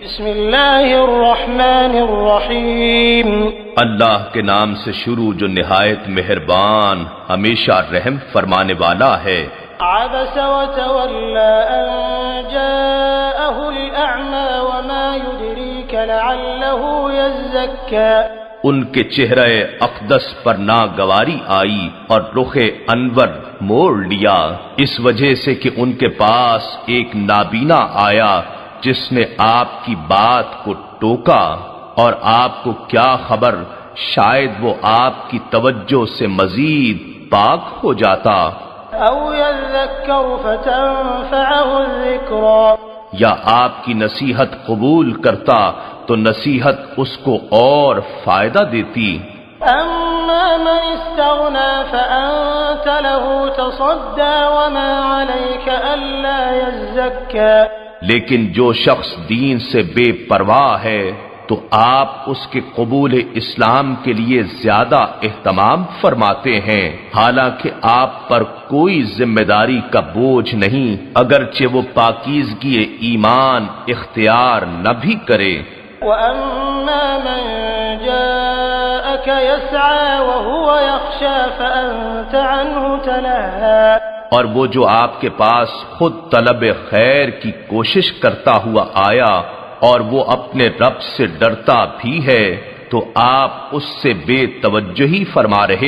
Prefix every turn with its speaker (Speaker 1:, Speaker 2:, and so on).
Speaker 1: بسم اللہ الرحمن الرحیم
Speaker 2: اللہ کے نام سے شروع جو نہایت مہربان ہمیشہ رحم فرمانے والا ہے۔
Speaker 1: عبس وتولى ان جاءه الأعمى وما يدريك لعله يزكى۔
Speaker 2: ان کے چہرے اقدس پر ناگواری آئی اور رخ انور موڑ لیا، اس وجہ سے کہ ان کے پاس ایک نابینا آیا جس نے آپ کی بات کو ٹوکا، اور آپ کو کیا خبر، شاید وہ آپ کی توجہ سے مزید پاک ہو جاتا،
Speaker 1: او يذكر فتنفعه الذكرى،
Speaker 2: یا آپ کی نصیحت قبول کرتا تو نصیحت اس کو اور فائدہ دیتی۔
Speaker 1: اما من استغنى فانت له تصدى وما عليك الا يزكى۔
Speaker 2: لیکن جو شخص دین سے بے پرواہ ہے تو آپ اس کے قبول اسلام کے لیے زیادہ اہتمام فرماتے ہیں، حالانکہ آپ پر کوئی ذمہ داری کا بوجھ نہیں، اگرچہ وہ پاکیزگی ایمان اختیار نہ بھی کرے۔
Speaker 1: وَأَمَّا مَن جَاءَكَ يَسْعَىٰ وَهُوَ يَخْشَىٰ فَأَنتَ عَنْهُ تَلَهَّىٰ۔
Speaker 2: اور وہ جو آپ کے پاس خود طلب خیر کی کوشش کرتا ہوا آیا اور وہ اپنے رب سے ڈرتا بھی ہے تو آپ اس سے بے توجہی فرما رہے